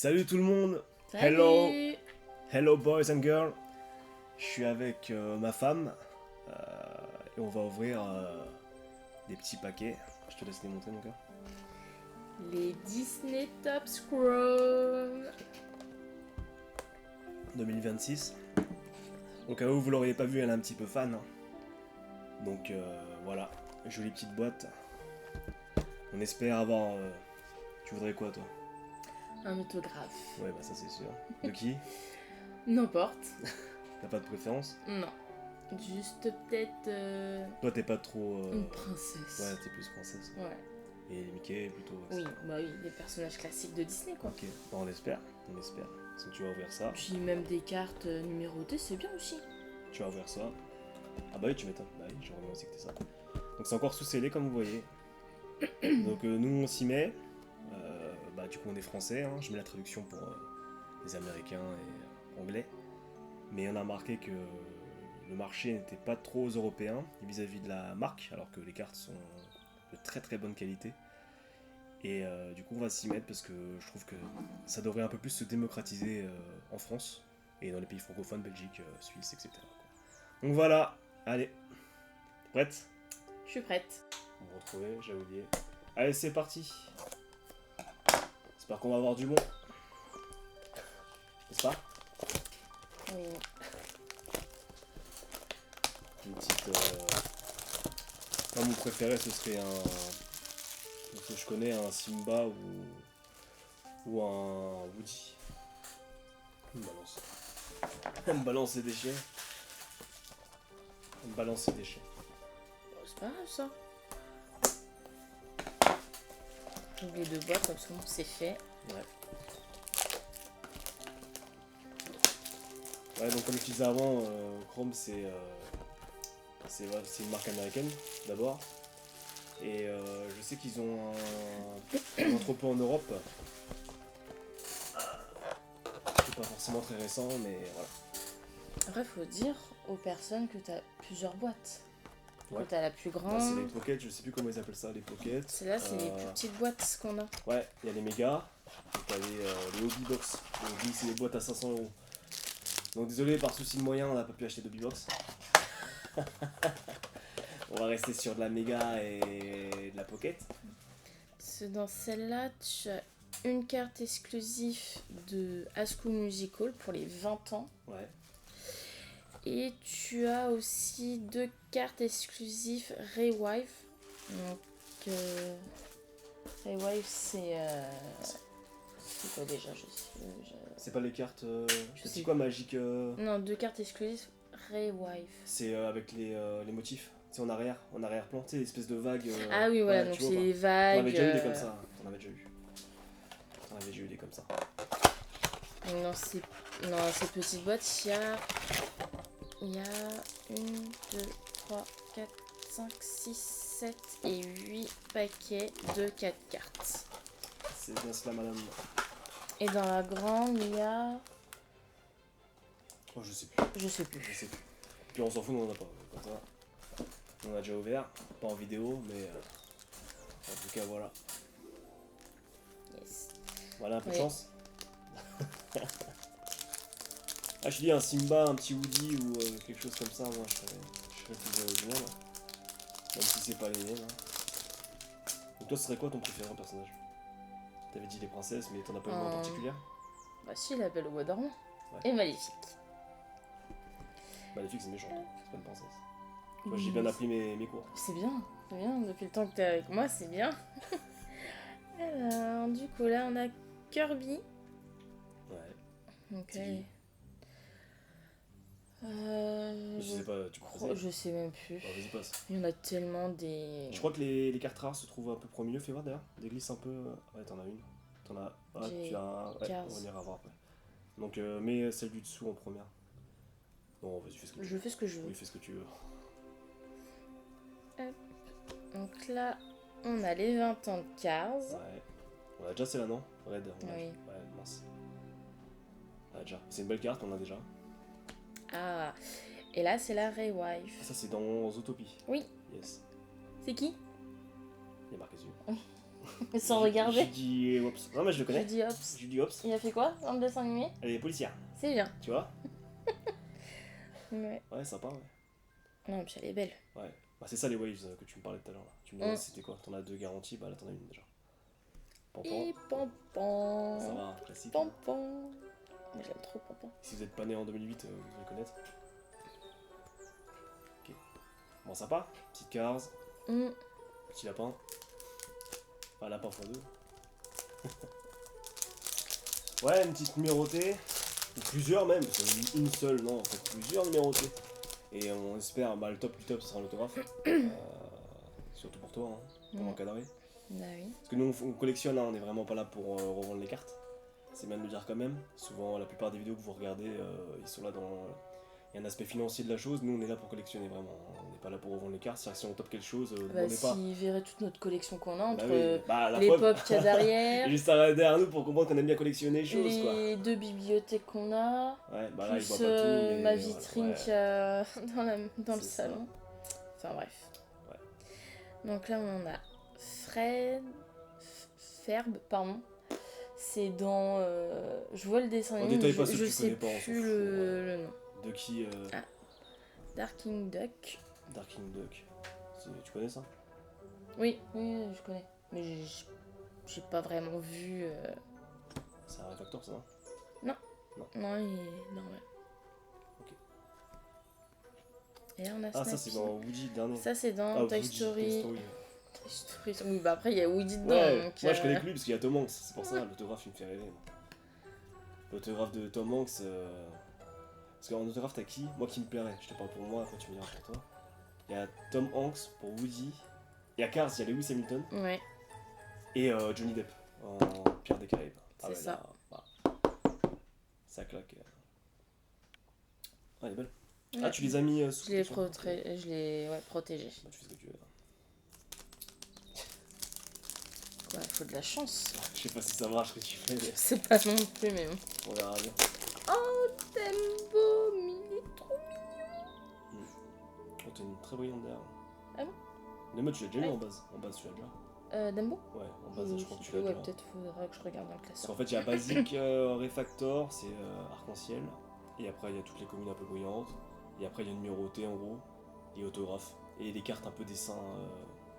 Salut tout le monde. Salut. Hello boys and girls. Je suis avec ma femme et on va ouvrir des petits paquets. Je te laisse les montrer mon gars. Les Disney Top Scroll. 2026. Au cas où vous l'auriez pas vu, elle est un petit peu fan. Donc voilà, jolie petite boîte. On espère avoir... Tu voudrais quoi toi? Un autographe. Ouais bah ça c'est sûr. De qui? N'importe. T'as pas de préférence? Non. Juste peut-être Toi t'es pas trop... une princesse. Ouais t'es plus princesse. Ouais. Et Mickey plutôt... Oui, bah oui, les personnages classiques de Disney quoi. Ok, bon, on espère. Si tu vas ouvrir ça, Puis même des cartes numérotées, c'est bien aussi. tu vas ouvrir ça. Ah bah oui, tu m'étonnes. Bah oui, j'aurais bien aussi que t'es ça. Donc c'est encore sous scellé comme vous voyez. Donc nous on s'y met. Bah du coup on est français, hein. Je mets la traduction pour les Américains et anglais. Mais on a remarqué que le marché n'était pas trop européen vis-à-vis de la marque, alors que les cartes sont de très très bonne qualité. Et du coup on va s'y mettre parce que je trouve que ça devrait un peu plus se démocratiser en France et dans les pays francophones, Belgique, Suisse, etc. quoi. Donc voilà, allez, prête? Je suis prête. Vous me retrouvez, j'ai oublié. Allez c'est parti. J'espère qu'on va avoir du bon. N'est-ce pas? Oui. Une petite... Moi, mon préféré ce serait un... Ce que je connais, un Simba ou un Woody. Elle me balance. Elle me balance ses déchets. Elle me balance ses déchets. Bon, c'est pas grave ça. J'ouvre les deux boîtes comme ça c'est fait. Ouais. Ouais, donc comme je disais avant, Chrome c'est une marque américaine d'abord. Et je sais qu'ils ont un entrepôt en Europe. C'est pas forcément très récent, mais voilà. Après, faut dire aux personnes que t'as plusieurs boîtes. Ouais. Que t'as la plus Là, grande. c'est les pockets, je sais plus comment ils appellent ça, les pockets. Celle-là, c'est les plus petites boîtes qu'on a. Ouais, il y a les mégas, et t'as les hobby box. Les hobby, c'est les boîtes à 500 €. Donc désolé, par souci de moyens, on n'a pas pu acheter de hobby box. On va rester sur de la méga et de la pocket. Dans celle-là, tu as une carte exclusive de High School Musical pour les 20 ans. Ouais. Et tu as aussi deux cartes exclusives Revive. Donc, Revive, c'est quoi déjà? C'est pas les cartes. Je C'est sais. quoi magique Non, deux cartes exclusives Revive. C'est avec les motifs. C'est en arrière-plan, tu sais, l'espèce de vague. Ah oui, voilà, ouais, donc tu vois c'est pas. les On vagues. avait déjà eu des comme ça. On avait déjà eu. On avait déjà eu des comme ça. Dans ces petites boîtes, il y a 1, 2, 3, 4, 5, 6, 7 et 8 paquets de 4 cartes. C'est bien cela, madame. Et dans la grande, il y a... Oh, je sais plus. Je sais plus. Je sais plus. Puis on s'en fout, nous on en a pas. Comme ça. On a déjà ouvert. Pas en vidéo, mais. En tout cas, voilà. Yes. Voilà, un peu de Oui. chance. Ah, je te dis un Simba, un petit Woody ou quelque chose comme ça, moi je serais plus original. Même si c'est pas les miennes. Hein. Donc toi, ce serait quoi ton préféré en personnage? T'avais dit les princesses, mais t'en as pas une en particulier? Bah si, la Belle au bois dormant. Ouais. Et Maléfique. Maléfique, c'est méchant. C'est pas une princesse. Moi, j'ai bien appris mes cours. C'est bien. Depuis le temps que t'es avec moi, c'est bien. Alors, du coup, là, on a Kirby. Ouais. Donc, C'est qui? Je sais pas, tu peux passer. je sais même plus. Bon, vas-y, passe. Il y en a tellement des... Je crois que les cartes rares se trouvent un peu pro milieu, fais voir d'ailleurs. Des glisses un peu. Ouais, t'en as une. T'en as. Ah, tu as un. Ouais, 15. on ira voir après. Donc, mets celle du dessous en première. Non, vas-y, fais ce que tu veux. Je fais ce que je veux. Oui, fais ce que tu veux. Hop. Donc là, on a les 20 ans de Cars. Ouais. On a déjà celle-là, non? Red. On a... Oui. Ouais, mince. On a déjà. C'est une belle carte, on a déjà. Ah. Et là, c'est la Revive. Ah, ça, c'est dans Zootopie. Oui. Yes. C'est qui? Il y a marqué dessus. Sans regarder. J'ai dit Ops. Non, mais je le J'ai connais. dit Ops. J'ai dit Ops. Il a fait quoi dans le dessin animé? Elle est policière, C'est bien. tu vois. Ouais. Ouais, sympa, ouais. Non, puis elle est belle. Ouais. Bah, c'est ça les waves que tu me parlais tout à l'heure. Là. Tu me demandais c'était quoi. T'en as 2 garanties, bah là t'en as une déjà. Pampan. Et Pampan. Ça va, classique. Pampan. Moi j'aime trop Pampan. Si vous êtes pas né en 2008, vous allez connaître. Ok. Bon, sympa. Petite cars, petit lapin. Enfin, lapin x2. Ouais, une petite numérotée. Ou plusieurs même, c'est une seule, non, en fait, plusieurs numérotées. Et on espère, bah le top du top, ce sera l'autographe. Surtout pour toi, hein, pour l'encadrer. Bah oui. Parce que nous, on collectionne, hein, on est vraiment pas là pour revendre les cartes. C'est bien de le dire quand même. Souvent, la plupart des vidéos que vous regardez, ils sont là dans... Il y a un aspect financier de la chose, nous on est là pour collectionner vraiment. On n'est pas là pour revendre les cartes, c'est-à-dire que si on top quelque chose, Bah on n'est pas... s'ils verraient toute notre collection qu'on a entre Bah oui. Bah, la les preuve, pop qu'il y a derrière, juste derrière nous pour comprendre qu'on aime bien collectionner les choses, quoi. les 2 bibliothèques qu'on a, Ouais, bah là, ils plus voient pas tout, mais... ma vitrine ouais. qu'il y a dans le C'est ça. salon. Enfin bref. Ouais. Donc là on a Ferb, pardon. C'est dans... je vois le dessin On animé, détaille mais pas ceux que je tu sais connais pas, on s'en plus fout, le nom. De qui Ah. Darking Duck. Darking Duck. Tu connais ça? Oui, je connais. Mais j'ai pas vraiment vu... C'est un réfactor, ça, hein? Non, il est normal. Ok. Et là on a Ah, ça Snappy. c'est dans Woody, dernier. Ça c'est dans Ah, Toy Woody, Story. Toy Story. Toy Story. Oui, bah après il y a Woody dedans. Ouais, donc, moi je connais que lui parce qu'il y a Tom Hanks, c'est pour ça l'autographe il me fait rêver. Moi. L'autographe de Tom Hanks. Parce qu'en autographe t'as qui? Moi qui me plairait, je te parle pour moi, après tu me diras pour toi. Il y a Tom Hanks pour Woody. Il y a Cars, il y a Lewis Hamilton. Ouais, Et Johnny Depp en Pierre des Caraïbes. c'est ça. Là, bah, ça claque. Ah, elle est belle. Ouais. Ah, tu les as mis sous Je l'ai protection. protégé. Bah, tu fais ce que tu veux. Ouais, faut de la chance. Je sais pas si ça marche ce que tu fais, mais C'est pas non plus, mais bon. on verra bien. Oh, Tembo, il est trop... Oh, t'as une très brillante derrière. Ah bon? Mais moi, tu l'as déjà eu Ouais. en base. En base, tu l'as déjà. Dumbo? Ouais, en base, je crois que tu l'as Ouais, déjà. peut-être faudra que je regarde dans le Parce classeur. qu'en fait, il y a Basic, Refactor, c'est arc-en-ciel. Et après, il y a toutes les communes un peu brillantes. Et après, il y a numéroté en gros. Et autographe. Et des cartes un peu dessin.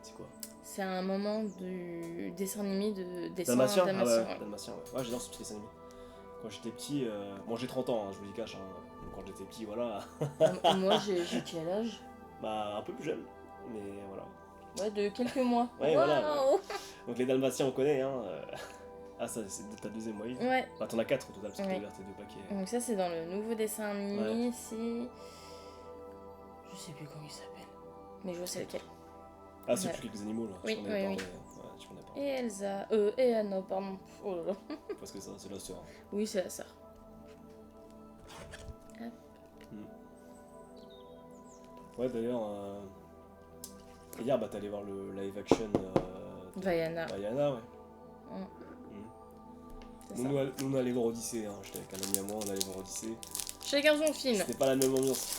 C'est quoi? C'est un moment du dessin animé de dessin Dalmatien. Dalmatien, Ah ouais, Dalmatien, ouais. Ouais, j'adore ce petit dessin animé. Quand j'étais petit, bon, j'ai 30 ans, hein, je vous dis cache. Hein. Donc, quand j'étais petit, voilà. Moi, j'ai quel âge? Bah, un peu plus jeune. Mais voilà. Ouais, de quelques mois. Ouais, voilà, Waouh. Donc, les Dalmatiens, on connaît, hein. Ah, ça, c'est ta deuxième wave. Ouais. Bah, t'en as 4 au total, parce que Ouais. t'as ouvert tes 2 paquets. Donc ça, c'est dans le nouveau dessin animé. C'est... Je sais plus comment il s'appelle. Mais je vois c'est lequel. Ah, c'est Ouais. plus quelques animaux là. Oui, je t'en avais oui, parlé. Ouais, tu m'en as parlé. Et Elsa... et Anna, pardon. Oh là là. Parce que ça, c'est la sœur. Oui, c'est la sœur. Ouais, d'ailleurs, hier, bah, t'es allé voir le live action de Vaiana. Vaiana, ouais. C'est Nous, ça. on allait voir Odyssée, hein. J'étais avec un ami à moi, on allait voir Odyssée. Chacun son film. C'était pas la même ambiance.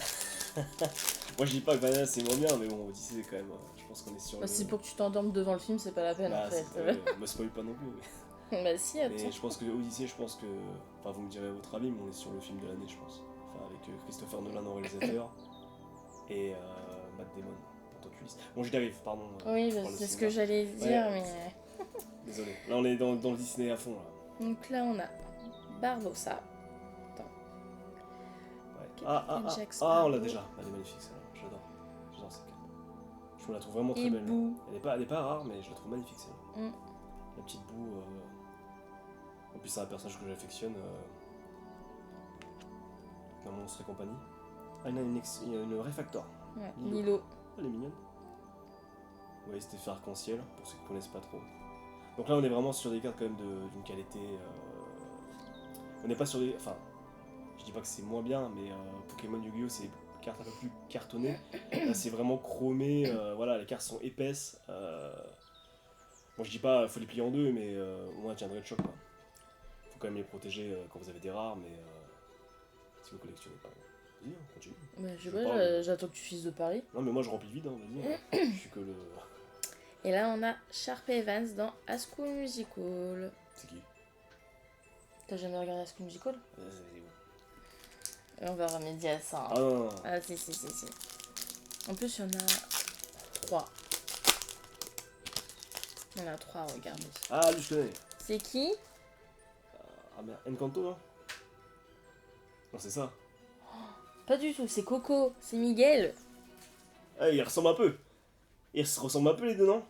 Moi, je dis pas que Vaiana c'est moins bien, mais bon, Odyssée, quand même, je pense qu'on est sur Bah, le. si pour que tu t'endormes devant le film, c'est pas la peine Bah, en fait. me spoil pas non plus. Mais... Bah si, attends. Mais je pense que Odyssée, enfin, vous me direz votre avis, mais on est sur le film de l'année, je pense. Enfin, avec Christopher Nolan en réalisateur et Matt Damon en tant qu'Ulysse. Bon, je dérive, pardon. Oui, je bah, parle de c'est ce cinéma. que j'allais dire, Ouais. mais... Désolé. Là, on est dans le Disney à fond, là. Donc là, on a Barbossa. Ouais. Captain Jack On Sparrow. l'a déjà. Elle est magnifique, celle-là. J'adore cette carte. Je me la trouve vraiment très Et belle. Boo. Elle est pas rare, mais je la trouve magnifique, celle-là. Mm. La petite boue. En plus, c'est un personnage que j'affectionne. Dans Monstre et compagnie. Ah, il y a une Refactor. Ouais, Lilo. Lilo. Elle est mignonne. Ouais, c'était fait arc-en-ciel, pour ceux qui connaissent pas trop. Donc là, on est vraiment sur des cartes quand même d'une qualité. On n'est pas sur des. Enfin, je dis pas que c'est moins bien, mais Pokémon Yu-Gi-Oh! C'est des cartes un peu plus cartonnées. Là, c'est vraiment chromé. Voilà, les cartes sont épaisses. Bon, je dis pas faut les plier en deux, mais au moins elles tiendraient le choc. Quoi. Faut quand même les protéger quand vous avez des rares, mais si vous collectionnez pas. Vas-y, on continue. Bah, je sais Je pas, parle. j'attends que tu finisses de parler. Non, mais moi je remplis le vide, hein, vas-y. Je suis que le. Et là, on a Sharpay Evans dans High School Musical. C'est qui? T'as jamais regardé High School Musical? C'est où? Et on va remédier à ça. Ah non. Ah, si. En plus, il y en a 3. Il y en a 3, regardez. Ah, lui, je connais. C'est qui? Ah merde, Encanto, non? Non, c'est ça. Pas du tout, c'est Coco. C'est Miguel. Ah, il ressemble un peu. Ils se ressemblent un peu les deux, non?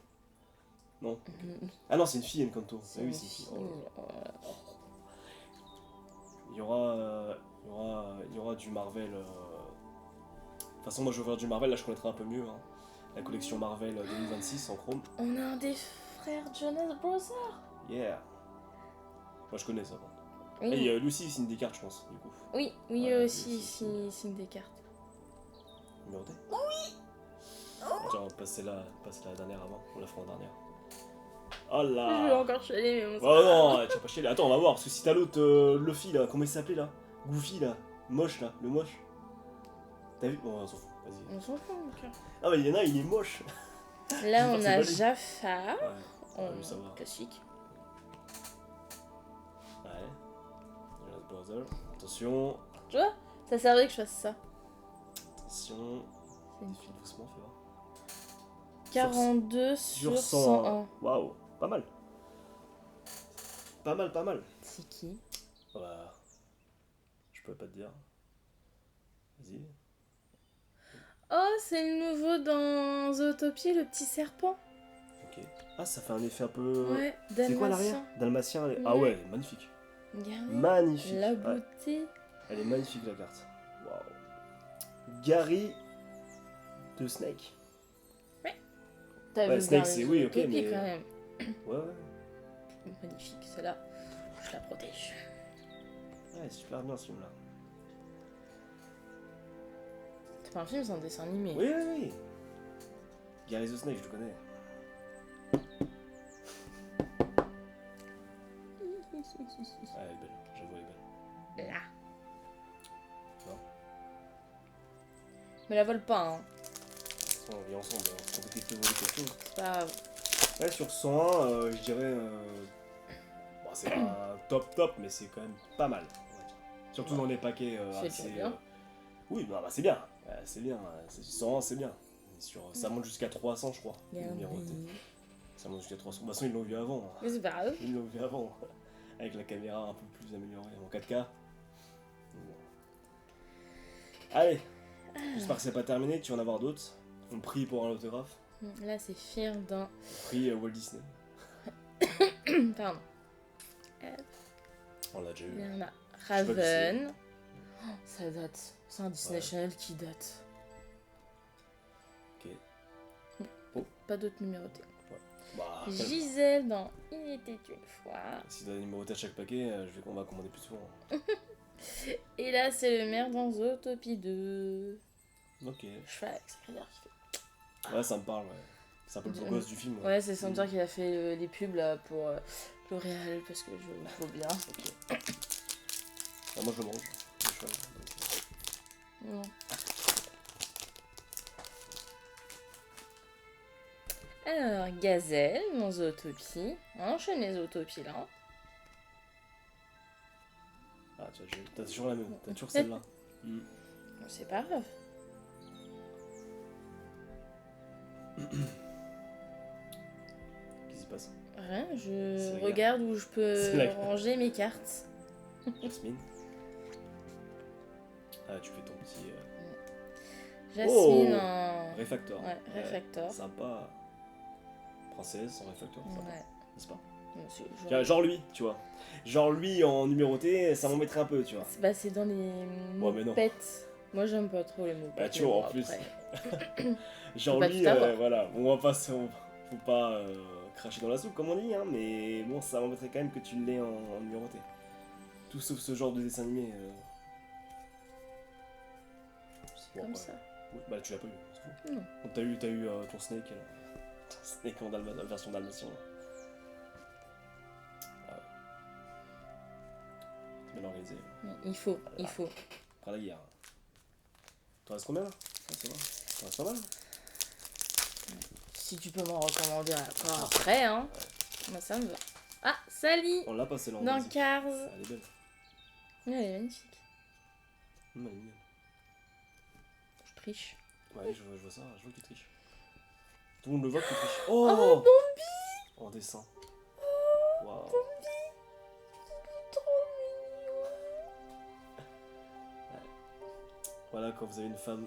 Non. Ah non, c'est une fille, Encanto. Ah oui, c'est une fille. Oh. Il y aura du Marvel. De toute façon, moi je veux voir du Marvel, là je connaîtrai un peu mieux. Hein. La collection Marvel 2026 en chrome. On a un des frères Jonas Brothers. Yeah. Moi je connais ça. Bon. Oui, Et lui aussi il signe des cartes, je pense, du coup. oui, Ouais, eux aussi, lui aussi. ils signent des cartes. Numéroté? Oui. Tiens, on passe la dernière avant. On la fera en dernière. Oh Je vais là. encore chialer, mais on Oh non, tu vas pas chier. Attends, on va voir. Parce que si t'as l'autre, Luffy là, comment il s'appelait là? Goofy là. Moche là, le moche. T'as vu? Bon, on s'en fout, vas-y. On s'en fout, mon cœur. Ah bah il y en a, il est moche. Là, on C'est a pas lui. Jafar. Ouais, lui, ça va. Classique. Ouais. Jonas Brothers. Attention. Tu vois, ça servait que je fasse ça. Attention. C'est une File doucement, fais voir. 42 sur 101. Waouh, pas mal. Pas mal. C'est qui? Bah. Je pourrais pas te dire. Vas-y. Oh, c'est le nouveau dans Zootopie, le petit serpent. Ok. Ah, ça fait un effet un peu. Ouais, C'est quoi l'arrière? Dalmatien. Dalmatien. Ah ouais, magnifique. Regardez. Magnifique. La Ouais. beauté. Elle est magnifique la carte. Waouh. Gary de Snake. T'as Ouais, vu Snake, Gary c'est oui, ok, Zootopie, mais- quand même. Ouais. Magnifique, celle-là. Je la protège. Ouais, super bien ce film là. C'est pas un film, c'est un dessin animé. Oui. Gary the Snake, je le connais. Ouais, elle est belle. J'avoue, elle est belle. Là. Non. Me la vole pas, hein. On vit ensemble, on peut peut-être voler quelque chose. C'est pas grave. Ouais, sur 101, je dirais. Bon, c'est pas top, mais c'est quand même pas mal. On va dire. Surtout dans les paquets C'est assez. déjà bien. Oui, bah, c'est bien. C'est bien. 101, c'est bien. Ça monte jusqu'à 300, je crois. Numéroté. Ça monte jusqu'à 300. De toute façon, ils l'ont vu avant. Mais c'est pas grave. Ils l'ont vu avant. Avec la caméra un peu plus améliorée en 4K. Bon. Allez. J'espère que c'est pas terminé. Tu vas en avoir d'autres. On prie pour un autographe. Là, c'est Fear dans. On prie Walt Disney. Pardon. On l'a déjà eu. Il y en a Je sais pas qui c'est. Raven. Oh, ça date. C'est un Disney Ouais. Channel qui date. Ok. Pas d'autres numérotés. Bah, Gisèle dans Il était une fois. si t'as des numérotés à chaque paquet, on va commander plus souvent. Et là, c'est le maire dans Zootopie 2. Ok. Je fais exprès dire qu'il fait. Ouais, ça me parle, ouais. C'est un peu le beau gosse du film. Ouais, c'est sans dire qu'il a fait les pubs là pour L'Oréal parce que je le trouve bien. Ok. Ah, moi je le mange. Le cheval, donc, Non. Alors, Gazelle dans Zootopie. On enchaîne les Zootopies là. Ah, t'as toujours la même. T'as toujours celle-là. C'est pas grave. Qu'est-ce qui se passe? Rien, C'est je la regarde où je C'est peux la guerre. ranger mes cartes. Jasmine. Ah, tu fais ton petit. Jasmine Oh en. Réfactor. Ouais, réfactor. Sympa. Princesse en réfactor, sympa. Ouais. N'est-ce pas? Non, c'est genre- Tiens, genre lui, tu vois. Genre lui en numéroté, ça m'embêterait un peu, tu vois. Bah, c'est dans les mais non. mopettes. Moi, j'aime pas trop les mopettes. Bah, tu mais vois, bon, en plus. après. Genre pas lui, tout avoir. voilà. On va pas, faut pas cracher dans la soupe, comme on dit, hein, mais bon, ça m'embêterait quand même que tu l'aies en numéroté. Tout sauf ce genre de dessin animé. C'est Bon, comme ouais. ça. Oui, bah tu l'as pas eu, c'est fou. Non. Donc t'as eu ton Snake, là. Ton Snake en version dalmatien. Là. Ah ouais. C'est bien organisé. Il faut, Voilà. il faut. Après la guerre. T'en restes combien là? Ça va? T'en restes pas mal? si tu peux m'en recommander encore après, hein. Moi, ça me va. Ah, Sally On l'a passé là en dans basique. Cars. Elle est belle. Elle est magnifique. Elle est mignonne. Je triche. Ouais, je vois ça, je vois que tu triches. Tout le monde le voit que tu triches. Oh, Oh, Bambi! en dessin. Waouh. Trop mignon. Voilà, quand vous avez une femme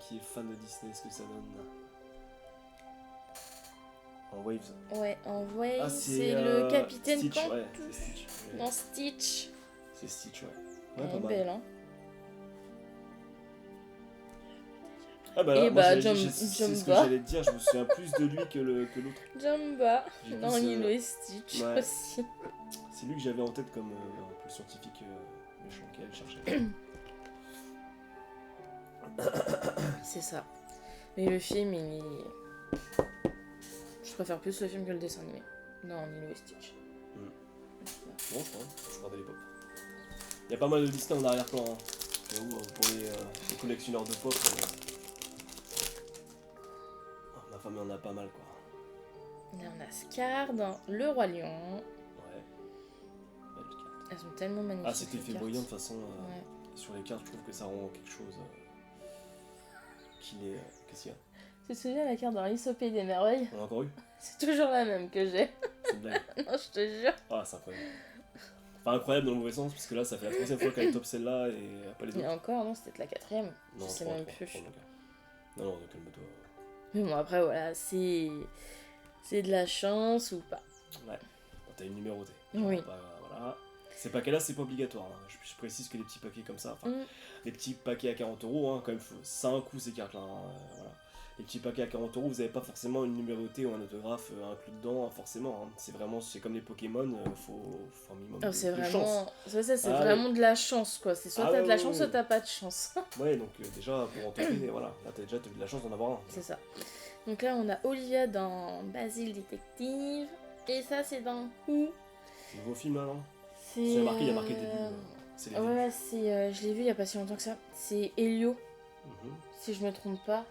qui est fan de Disney, ce que ça donne. En Waves. Ouais, en vrai, Ah, c'est le capitaine Stitch, Cantu. ouais, c'est Stitch. Ouais. Dans Stitch. C'est Stitch, ouais. Elle Ouais, pas est mal. belle, hein. Ah bah Et là, moi, bah, c'est ce que Jumba. j'allais te dire, je me souviens plus de lui que l'autre. Jumba. J'ai Dans plus, Lilo et Stitch ouais. aussi. C'est lui que j'avais en tête comme un peu le scientifique méchant qui allait chercher. C'est ça. Mais le film, il est... Je préfère plus le film que le dessin animé. Non, Lilo et Stitch. Bon, je crois de l'époque. Il y a pas mal de Disney en arrière-plan. Hein. Pour les collectionneurs de pop, ma femme en a pas mal, quoi. Là, on a Scar dans Le Roi Lion. Ouais. Belle carte. Elles sont tellement magnifiques. Ah, cet les effet cartes. brillant, de toute façon, Ouais. sur les cartes, je trouve que ça rend quelque chose qui est... Qu'est-ce qu'il y a? Tu te souviens la carte dans Alice au Pays des Merveilles? On a encore eu? C'est toujours la même que j'ai. C'est une blague. Non, je te jure. Ah, c'est incroyable. Enfin, incroyable dans le mauvais sens, parce que là, ça fait la troisième fois qu'elle top celle-là et pas les Et autres. encore, non, c'était la 4ème. Non, Je sais trois, même trois, plus. trois, donc. Non, non, calme-toi. Mais bon, après, voilà, c'est de la chance ou pas. Ouais, t'as une numérotée. Oui. Voilà. Ces paquets-là, c'est pas obligatoire. Hein. Je précise que les petits paquets comme ça, enfin, les petits paquets à 40 €, hein, quand même, ça a un coût ces cartes-là. Hein, voilà. Les petits paquets à 40 €, vous n'avez pas forcément une numérotée ou un autographe inclus dedans, forcément. Hein. C'est comme les Pokémon, faut un minimum Oh, de c'est chance. vraiment, c'est Ah, vraiment de la chance, quoi. C'est soit Ah, t'as de la ouais, chance, ouais, soit ouais. t'as pas de chance. Ouais, donc déjà, pour en tenter, voilà, là t'as déjà eu de la chance d'en avoir un. C'est ça. Donc là, on a Olivia dans Basile Détective. Et ça, c'est dans Who. Nouveau film là, non? C'est Il y a marqué début. C'est les débuts. Ouais, je l'ai vu il y a pas si longtemps que ça. C'est Elio, Mhm. si je me trompe pas.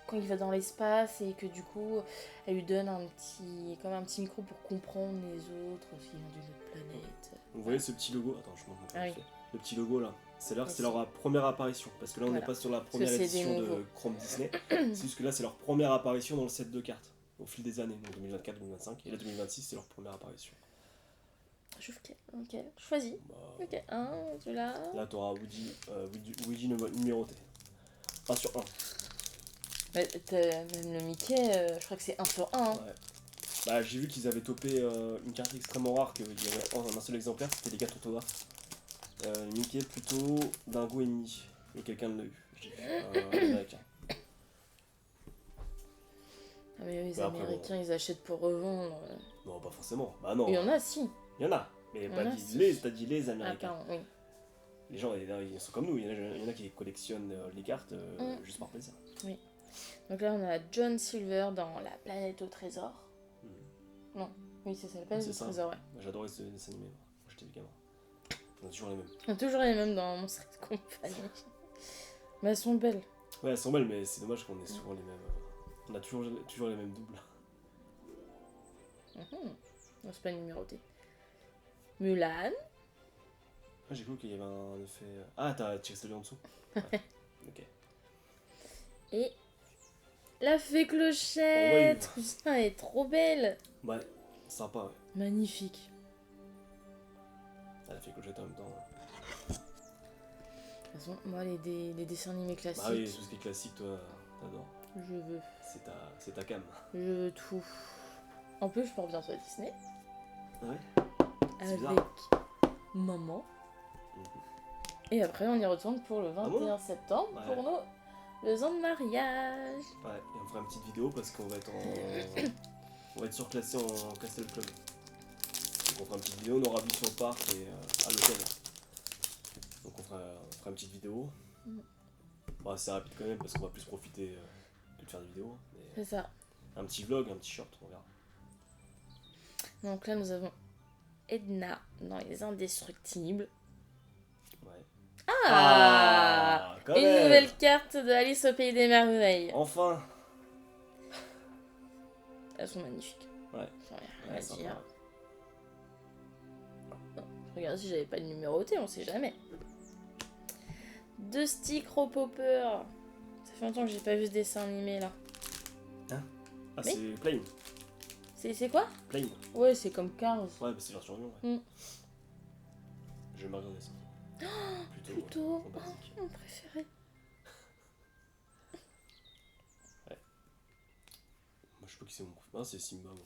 Quand il va dans l'espace et que du coup, elle lui donne comme un petit micro pour comprendre les autres qui viennent d'une autre planète. Vous voyez ce petit logo? Attends, je m'en montre. Ah oui. Le petit logo là, c'est là, Merci. c'est leur première apparition. Parce que là, on n'est Voilà. pas sur la première c'est des édition de nouveaux. Chrome Disney. C'est juste que là, c'est leur première apparition dans le set de cartes. Au fil des années, donc 2024, 2025. Et là, 2026, c'est leur première apparition. J'ouvre quel Je choisis. Bah, Ok, tu l'as. là, t'auras Woody numéroté. 1 sur 1. Ouais, même le Mickey, je crois que c'est 1 sur 1. Hein. Ouais. Bah, j'ai vu qu'ils avaient topé une carte extrêmement rare, qu'il y avait un seul exemplaire, c'était les 4 autographes. Mickey plutôt Dingo et Minnie. Et quelqu'un l'a eu. J'ai vu. Américain. Ah mais les Bah, après, Américains, ils achètent pour revendre. Non, pas forcément. Bah non. Il y en a, si. Il y en a. Mais Il y pas en a, dit si. t'as dit les Ah, Américains. pardon, oui. Les gens, ils sont comme nous. Il y en a qui collectionnent les cartes juste par plaisir. Donc là, on a John Silver dans La planète au trésor. Non, oui, c'est ça, La planète C'est au ça. trésor, ouais. J'adorais ce dessin animé. Moi, j'étais gamin. On a toujours les mêmes. On a toujours les mêmes dans Monstres et compagnie. Mais elles sont belles. Ouais, elles sont belles, mais c'est dommage qu'on ait souvent les mêmes. On a toujours les mêmes doubles. Non, c'est pas numéroté. Mulan. Ah, j'ai cru qu'il y avait un effet. Ah, t'as tiré celui en dessous? Ouais. Ok. Et la fée Clochette. Oh, Putain, elle est trop belle. Ouais, sympa, ouais. Magnifique. Elle a fait clochette en même temps. De toute façon, moi, les dessins animés classiques, Bah oui, tout ce qui est classique, toi, t'adores. je veux. C'est ta cam. Je veux tout. En plus, je pars bientôt à Disney. Ouais. C'est Avec bizarre. maman. Mhm. Et après, on y retourne pour le 21 septembre Ouais. pour nos 2 ans de mariage. Ouais, et on fera une petite vidéo parce qu'on va être on va être surclassé en Castle Club. Donc on fera une petite vidéo, on aura vu sur le parc et à l'hôtel. Donc on fera une petite vidéo. Bon, c'est rapide quand même parce qu'on va plus profiter que de faire des vidéos. Mais C'est ça. un petit vlog, un petit short, on verra. Donc là, nous avons Edna dans Les Indestructibles. Ouais. Ah, quand une même. nouvelle carte de Alice au Pays des Merveilles. Enfin. Elles sont magnifiques. Ouais. Rien à sympa. dire. Regarde si j'avais pas le numéroté, on sait jamais. 2 sticks Popper. Ça fait longtemps que j'ai pas vu ce dessin animé là. Ah, Oui. c'est Plain. C'est quoi? Plain. Ouais, c'est comme Cars. Ouais, bah c'est leur surnom. Ouais. Mm. Je vais me regarder ça. Plutôt. en basique. Mon préféré. Moi, je sais pas qui c'est mon préféré. Ah, c'est Simba. Moi.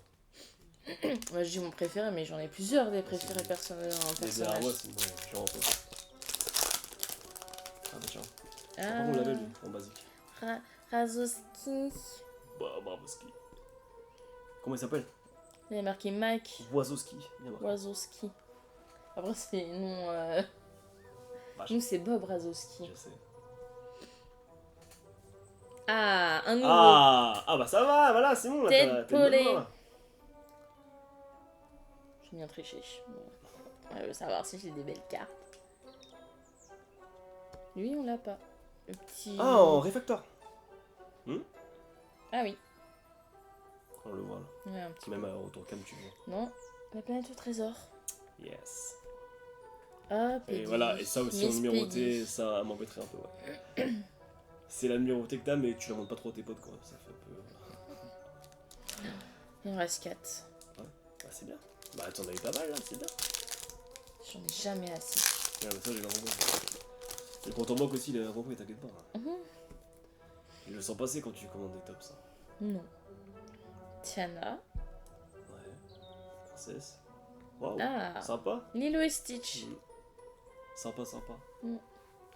Moi je dis mon préféré, mais j'en ai plusieurs des préférés en Les personnages. moi, c'est moi. Je rentre. Ah, bah tiens. Ah, Par contre, on l'avait lui, en basique. Razowski. Bah, Wazowski. Comment il s'appelle? Il y a marqué Mac Wazowski. Bien marqué. Wazowski. Après, c'est non. Vache. Nous, c'est Bob Razowski. Je sais. Ah, un nouveau. Ah, bah ça va, voilà, c'est bon. Là, Ted t'as une bonne Polly. main, là. J'ai bien triché. Bon. Je veux savoir si j'ai des belles cartes. Lui, on l'a pas. Le petit. Ah, en réfactor. Ah oui. On le voit là. Ouais, un petit. Même autour cam, tu vois. Non, la planète au trésor. Yes. Ah, Et Peggy. voilà, et ça aussi en Miss numéroté, Peggy. ça m'embêterait un peu, ouais. C'est la numéroté que t'as, mais tu la montres pas trop à tes potes, quoi. Ça fait un peu. Il en reste 4. Bah, c'est bien. Bah, t'en as eu pas mal là, c'est bien. J'en ai jamais assez. Ouais, bah, ça, j'ai l'impression. Le compte en banque aussi, il a compris, t'inquiète pas. Mhm. Je le sens passer quand tu commandes des tops, ça. Non. Tiana. Ouais. Princesse. Waouh. Ah. Sympa. Lilo et Stitch. Sympa, sympa.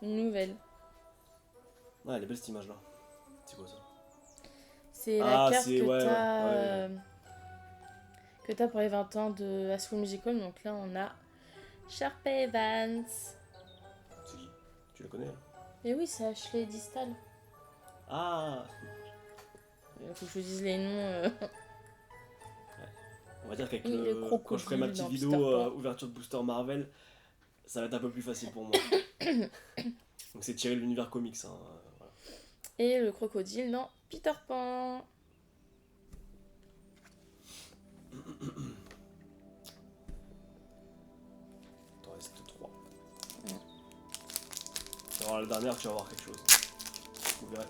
Une nouvelle. Ouais, elle est belle cette image là. C'est quoi ça? C'est Ah, la carte c'est- que ouais, t'as ouais. que t'as pour les 20 ans de High School Musical. Donc là, on a Sharpay Evans. C'est qui? Tu la connais? Hein? Et oui, c'est Ashley Distal. Ah. Il faut que je dise les noms. On va dire qu'avec Et le quand je ferai ma petite crocodile vidéo dans Peter Pan. ouverture de Booster Marvel, ça va être un peu plus facile pour moi. Donc c'est tirer de l'univers comics. Hein, voilà. Et le crocodile dans Peter Pan. T'en restes 3. Alors la dernière, tu vas voir quelque chose. Vous verrez.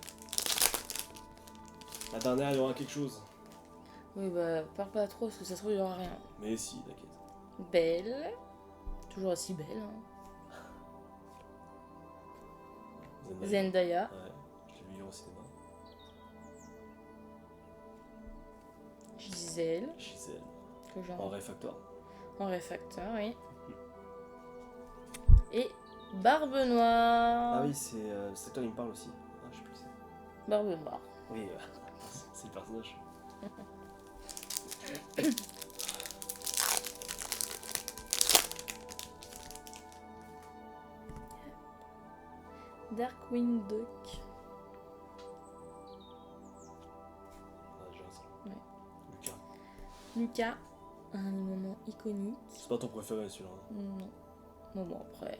La dernière, il y aura quelque chose. Oui, bah, parle pas trop parce que ça se trouve, il y aura rien. Mais si, t'inquiète. Belle. Toujours aussi belle. Hein. Zendaya. Ouais, je l'ai vu hier au cinéma. Gisèle. Gisèle. Que genre. En réfactoire. En réfacteur, oui. Et Barbe Noire. Ah oui, c'est toi qui me parle aussi. Ah, je sais plus qui c'est. Barbe Noire. Oui, c'est le personnage. Darkwing Duck. Ah, déjà ça. Ouais. Lucas. Lucas. Un moment iconique. C'est pas ton préféré celui-là. Hein. Non. Bon, après.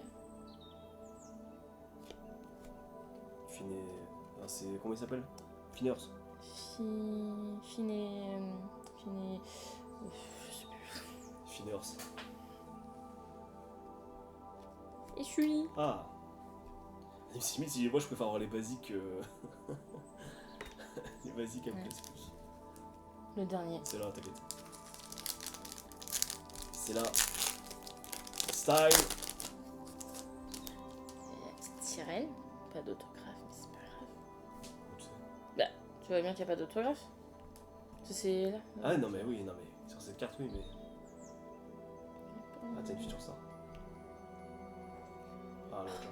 Finé. Ah, c'est. Comment il s'appelle? Finners. Finé. Je sais plus. Finners. Et Sully. Ah! Limite, si moi je préfère avoir les basiques. Les basiques à me Ouais. plaisent plus. Le dernier. C'est là, t'inquiète. C'est là. Style! Et la petite sirène. Pas d'autographe, mais c'est pas grave. Tu sais. Tu vois bien qu'il n'y a pas d'autographe. C'est là. Ah non mais oui, non mais. Sur cette carte, oui, mais. Ah, t'as une feature ça. Ah, là, tiens.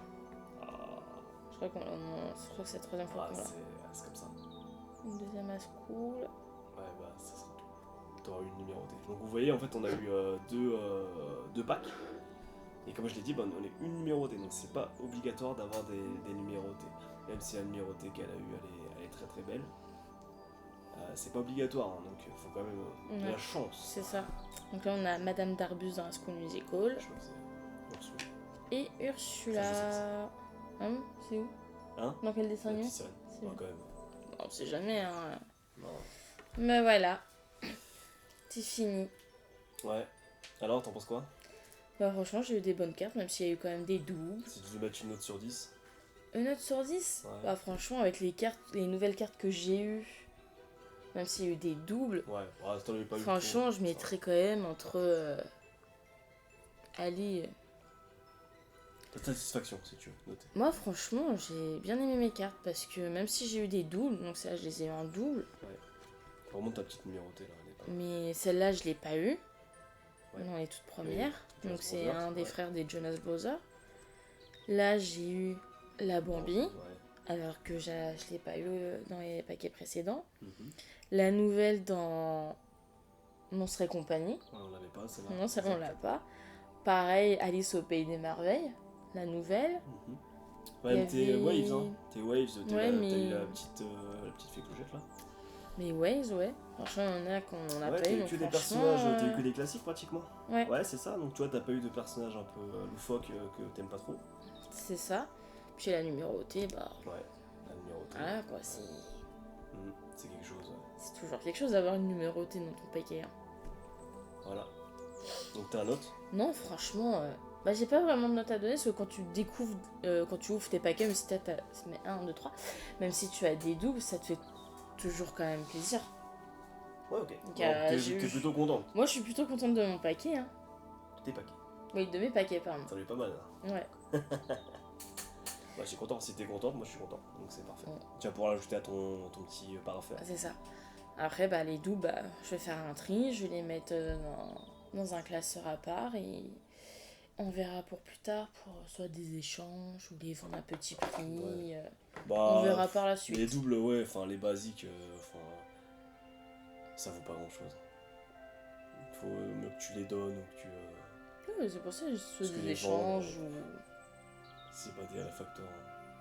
Je crois que c'est la troisième fois Ah, qu'on l'a. c'est comme ça. Une deuxième à school. Ouais, bah ça sera tout. T'auras eu une numérotée. Donc vous voyez, en fait, on a eu deux packs. Et comme je l'ai dit, bah, on est une numérotée. Donc c'est pas obligatoire d'avoir des numérotées. Même si la numérotée qu'elle a eue, elle est très très belle. C'est pas obligatoire, hein, donc il faut quand même de la chance. C'est ça. Donc là, on a Madame Darbus dans la School Musical. Je crois que c'est Ursula. Et Ursula. Ça, je sais Hein? C'est où? Hein? Dans quel dessin La animé? petite sirène. C'est Ouais, où? quand même. Bon, on sait jamais, hein. Non. Mais voilà. C'est fini. Ouais. Alors, t'en penses quoi? Bah, franchement, j'ai eu des bonnes cartes, même s'il y a eu quand même des doubles. Si tu devais mettre une note sur 10. Une note sur 10? Ouais. Bah, franchement, avec les nouvelles cartes que j'ai eues, même s'il y a eu des doubles, Ouais, bah, t'en avais pas eu franchement, trop, je ça mettrais quand même entre. Allez. va. Ta satisfaction, si tu veux noter. Moi, franchement, j'ai bien aimé mes cartes parce que même si j'ai eu des doubles, donc ça, je les ai eu en double, Remonte ta petite numérotée là, elle est pas mal. mais celle-là, je l'ai pas eu. Ouais. Dans les toutes premières. Les Donc, Jonas c'est Brothers, un des ouais. frères des Jonas Brothers. Là, j'ai eu la Bambi, Ouais. alors que je l'ai pas eu dans les paquets précédents. Mhm. La nouvelle dans Monstres et compagnie. Ouais, on l'avait pas, celle-là. Non, ça on l'a pas. Pareil, Alice au Pays des Merveilles, la nouvelle. Mhm. Il Ouais, y mais t'es avait- Waves, hein. T'es Waves, Ouais, t'as mais- eu la petite fée clochette là. Mais Waze, ouais. Franchement, il y en a qu'on n'a Ouais, pas t'as eu. eu Donc que des franchement, personnages, t'as eu que des classiques pratiquement. Ouais, Ouais, c'est ça, donc tu vois, t'as pas eu de personnages un peu loufoques que t'aimes pas trop. c'est ça. Puis la numérotée, bah Ouais, la numérotée. voilà quoi, c'est C'est quelque chose, ouais. c'est toujours quelque chose d'avoir une numérotée dans ton paquet. Hein. Voilà. Donc t'as un autre. Non, franchement, bah j'ai pas vraiment de note à donner parce que quand tu découvres, quand tu ouvres tes paquets, même si t'as 1, 2, 3, même si tu as des doubles, ça te fait toujours quand même plaisir. Ouais, ok. Donc, Alors, t'es j'ai eu- t'es plutôt content. Moi, je suis plutôt contente de mon paquet. Hein. T'es paquet. Oui, de mes paquets, pardon. Ça en est pas mal là. Ouais. Bah, je suis content. Si t'es contente, moi je suis content. Donc c'est parfait. Ouais. Tu vas pouvoir l'ajouter à ton petit paraffeur. C'est ça. Après, bah, les doubles, bah, je vais faire un tri, je vais les mettre dans un classeur à part et on verra pour plus tard, pour soit des échanges ou les vendre à petit prix. Ouais. On Bah, verra par la suite. les doubles, ouais, enfin les basiques, enfin, ça vaut pas grand chose. Faut mieux que tu les donnes ou que tu. Ouais, c'est pour ça que je Parce que des les échanges vendre, ou. C'est pas des réfacteurs.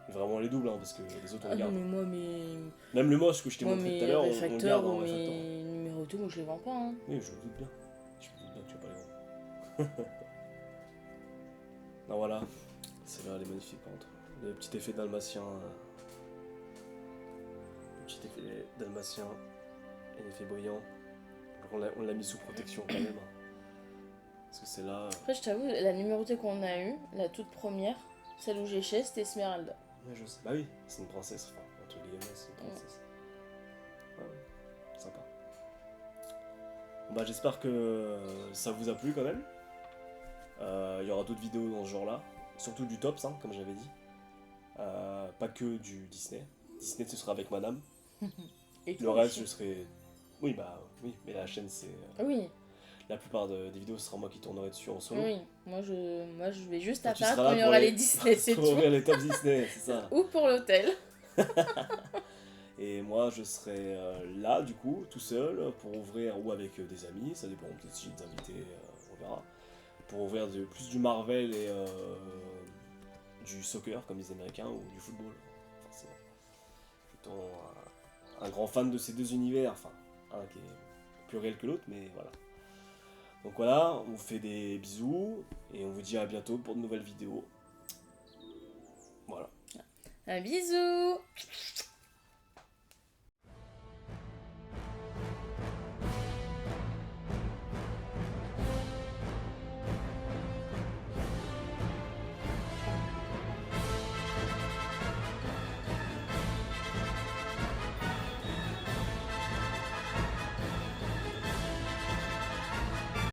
Vraiment les doubles, hein, parce que les autres on Ah non, regarde. mais moi, mes. Même le moche que je t'ai Moi, montré tout à mes l'heure, on réfacteurs garde ou en réfacteur. mes numérotés, moi, je les vends pas. Hein. Oui, je me doute bien. Je me doute bien que tu vas pas les vendre. Non, voilà. C'est là, elle est magnifique par contre. Le petit effet dalmatien. Le petit effet dalmatien. Et l'effet brillant. On l'a mis sous protection quand même. Parce que c'est là. Après, je t'avoue, la numérotée qu'on a eue, la toute première, celle où j'ai chez, c'était Esmeralda. Ouais, je sais. Bah oui, c'est une princesse. Enfin, entre guillemets, c'est une princesse. Ouais, ouais. Sympa. Bon, bah, j'espère que ça vous a plu quand même. Il y aura d'autres vidéos dans ce genre-là. Surtout du Tops, hein, comme j'avais dit. Pas que du Disney. Disney, ce sera avec madame. Et Le toi reste, aussi. je serai. Oui, bah oui, mais la chaîne, c'est. Oui, La plupart des vidéos, ce sera moi qui tournerai dessus en solo. oui. Moi, je vais juste Toi, tu apparaître seras là quand il y pour aura les- les Disney, c'est Pour tout. ouvrir les Tops Disney, c'est ça. Ou pour l'hôtel. Et moi, je serai là, du coup, tout seul, pour ouvrir, ou avec des amis, ça dépend, peut-être si j'ai des invités, on verra. Pour ouvrir plus du Marvel et du soccer, comme les Américains, ou du football. Forcément. Étant un grand fan de ces deux univers, enfin, un qui est plus réel que l'autre, mais voilà. Donc voilà, on vous fait des bisous, et on vous dit à bientôt pour de nouvelles vidéos. Voilà. Un bisou.